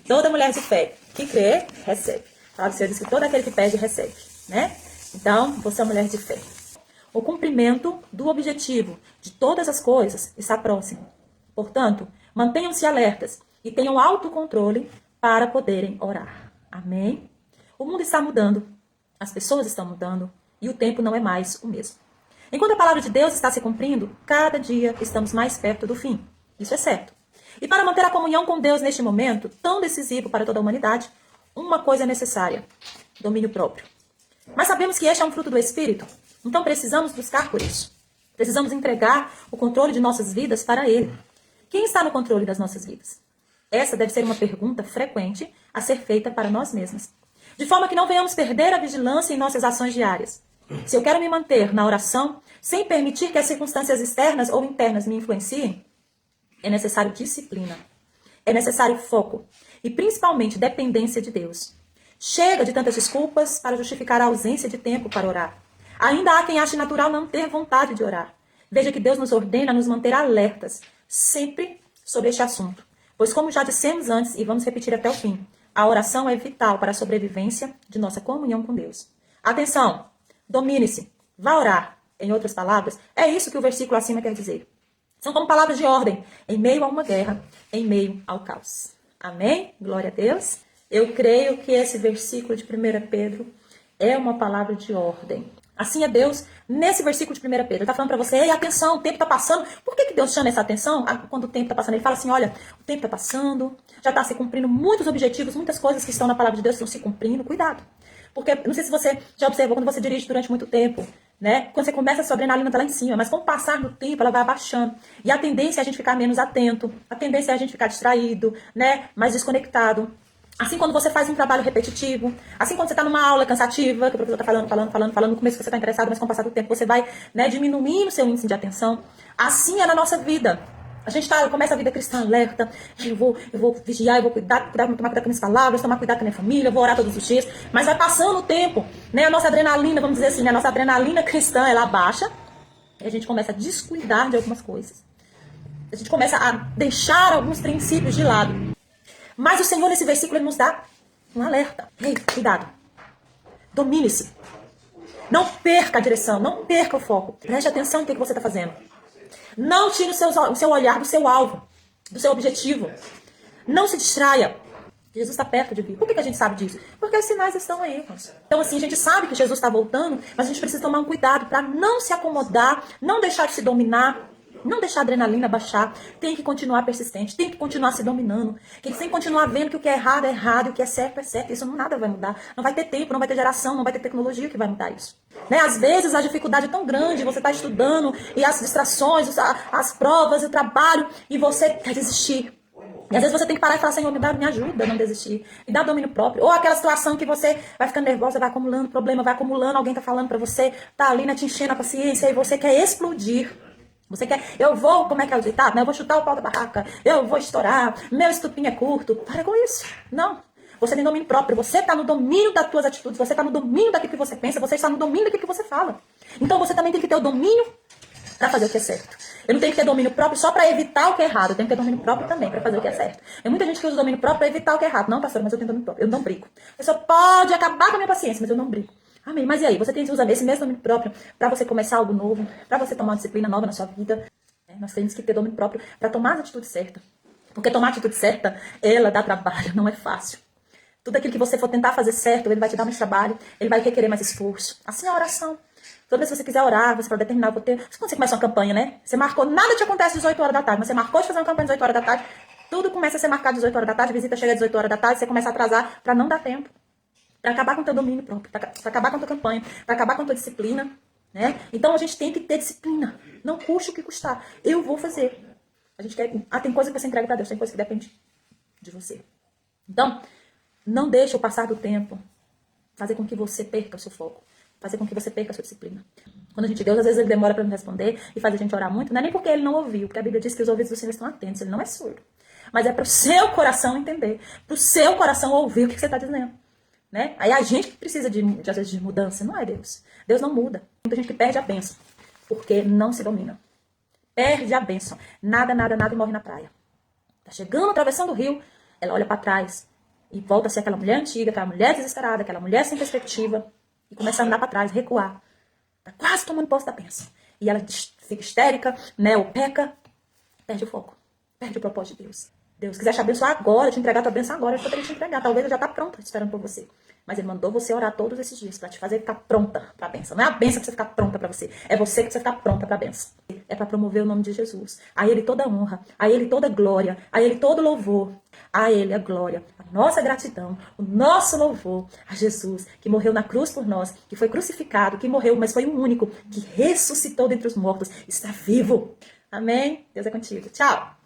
toda mulher de fé que crê, recebe. A palavra do Senhor diz que todo aquele que pede, recebe, né? Então, você é uma mulher de fé. O cumprimento do objetivo de todas as coisas está próximo. Portanto, mantenham-se alertas e tenham autocontrole para poderem orar. Amém? O mundo está mudando, as pessoas estão mudando e o tempo não é mais o mesmo. Enquanto a palavra de Deus está se cumprindo, cada dia estamos mais perto do fim. Isso é certo. E para manter a comunhão com Deus neste momento, tão decisivo para toda a humanidade, uma coisa é necessária: domínio próprio. Mas sabemos que este é um fruto do Espírito, então precisamos buscar por isso. Precisamos entregar o controle de nossas vidas para Ele. Quem está no controle das nossas vidas? Essa deve ser uma pergunta frequente a ser feita para nós mesmos. De forma que não venhamos perder a vigilância em nossas ações diárias. Se eu quero me manter na oração, sem permitir que as circunstâncias externas ou internas me influenciem, é necessário disciplina. É necessário foco. E principalmente dependência de Deus. Chega de tantas desculpas para justificar a ausência de tempo para orar. Ainda há quem ache natural não ter vontade de orar. Veja que Deus nos ordena a nos manter alertas, sempre sobre este assunto. Pois como já dissemos antes, e vamos repetir até o fim, a oração é vital para a sobrevivência de nossa comunhão com Deus. Atenção! Domine-se! Vá orar! Em outras palavras, é isso que o versículo acima quer dizer. São como palavras de ordem, em meio a uma guerra, em meio ao caos. Amém? Glória a Deus! Eu creio que esse versículo de 1 Pedro é uma palavra de ordem. Assim é Deus, nesse versículo de 1 Pedro, ele está falando para você: ei, atenção, o tempo está passando. Por que Deus chama essa atenção quando o tempo está passando? Ele fala assim: olha, o tempo está passando, já está se cumprindo muitos objetivos, muitas coisas que estão na palavra de Deus estão se cumprindo, cuidado. Porque, não sei se você já observou, quando você dirige durante muito tempo, né? Quando você começa, a sua adrenalina está lá em cima, mas com o passar do tempo, ela vai abaixando. E a tendência é a gente ficar menos atento, a tendência é a gente ficar distraído, né? Mais desconectado. Assim, quando você faz um trabalho repetitivo, assim, quando você está numa aula cansativa, que o professor está falando, no começo você está interessado, mas com o passar do tempo você vai, né, diminuindo o seu índice de atenção. Assim é na nossa vida. A gente começa a vida cristã alerta, eu vou vigiar, eu vou tomar cuidado com as minhas palavras, tomar cuidado com a minha família, eu vou orar todos os dias, mas vai passando o tempo, né, a nossa adrenalina, vamos dizer assim, a nossa adrenalina cristã, ela baixa, e a gente começa a descuidar de algumas coisas. A gente começa a deixar alguns princípios de lado. Mas o Senhor, nesse versículo, ele nos dá um alerta. Ei, cuidado. Domine-se. Não perca a direção, não perca o foco. Preste atenção no que você está fazendo. Não tire o seu olhar do seu alvo, do seu objetivo. Não se distraia. Jesus está perto de vir. Por que a gente sabe disso? Porque os sinais estão aí, irmãos. Então, assim, a gente sabe que Jesus está voltando, mas a gente precisa tomar um cuidado para não se acomodar, não deixar de se dominar, não deixar a adrenalina baixar. Tem que continuar persistente, tem que continuar se dominando. Tem que continuar vendo que o que é errado e o que é certo é certo. Isso nada vai mudar. Não vai ter tempo, não vai ter geração, não vai ter tecnologia que vai mudar isso. Né? Às vezes a dificuldade é tão grande, você está estudando e as distrações, as provas, o trabalho, e você quer desistir. E às vezes você tem que parar e falar: Senhor, me ajuda a não desistir. Me dá domínio próprio. Ou aquela situação que você vai ficando nervosa, vai acumulando problema, vai acumulando, alguém tá falando pra você, tá ali, né, te enchendo a paciência, e você quer explodir. Você quer, como é que é o ditado? Né? Eu vou chutar o pau da barraca, eu vou estourar, meu estupim é curto. Para com isso. Não. Você tem domínio próprio, você está no domínio das suas atitudes, você está no domínio daquilo que você pensa, você está no domínio daquilo que você fala. Então você também tem que ter o domínio para fazer o que é certo. Eu não tenho que ter domínio próprio só para evitar o que é errado, eu tenho que ter domínio próprio também para fazer o que é certo. Tem muita gente que usa o domínio próprio para evitar o que é errado. Não, pastor, mas eu tenho domínio próprio, eu não brigo. A pessoa pode acabar com a minha paciência, mas eu não brigo. Amém. Mas e aí? Você tem que usar esse mesmo domínio próprio para você começar algo novo, para você tomar uma disciplina nova na sua vida. Nós temos que ter domínio próprio para tomar a atitude certa. Porque tomar a atitude certa, ela dá trabalho, não é fácil. Tudo aquilo que você for tentar fazer certo, ele vai te dar mais trabalho, ele vai requerer mais esforço. Assim é a oração. Toda vez que você quiser orar, você vai determinar, quando você começa uma campanha, né? Você marcou, nada te acontece às 18 horas da tarde, mas você marcou de fazer uma campanha às 18 horas da tarde, tudo começa a ser marcado às 18 horas da tarde, a visita chega às 18 horas da tarde, você começa a atrasar para não dar tempo. Para acabar com o teu domínio próprio, para acabar com a tua campanha, para acabar com a tua disciplina. Né? Então a gente tem que ter disciplina. Não custe o que custar. Eu vou fazer. A gente quer. Tem coisa que você entrega para Deus, tem coisa que depende de você. Então, não deixe o passar do tempo fazer com que você perca o seu foco, fazer com que você perca a sua disciplina. Quando a gente Deus, às vezes ele demora para nos responder e faz a gente orar muito, não é nem porque ele não ouviu, porque a Bíblia diz que os ouvidos do Senhor estão atentos, ele não é surdo. Mas é para o seu coração entender, para o seu coração ouvir o que você está dizendo. Né? Aí a gente que precisa às vezes de mudança, não é Deus. Deus não muda. Muita gente que perde a bênção, porque não se domina. Perde a bênção. Nada e morre na praia. Tá chegando, atravessando o rio, ela olha para trás E volta a ser aquela mulher antiga, aquela mulher desesperada, aquela mulher sem perspectiva. E começa a andar para trás, recuar. Tá quase tomando posse da bênção. E ela fica histérica, né? Ou peca, perde o foco. Perde o propósito de Deus. Deus quiser te abençoar agora, te entregar a tua bênção agora, ele poderia te entregar. Talvez ela já está pronta, esperando por você. Mas ele mandou você orar todos esses dias para te fazer ficar pronta para a bênção. Não é a bênção que você ficar pronta para você. É você que precisa ficar pronta para a bênção. É para promover o nome de Jesus. A ele toda honra, a ele toda glória, a ele todo louvor. A ele a glória, a nossa gratidão, o nosso louvor a Jesus, que morreu na cruz por nós, que foi crucificado, que morreu, mas foi o único que ressuscitou dentre os mortos, está vivo. Amém? Deus é contigo. Tchau.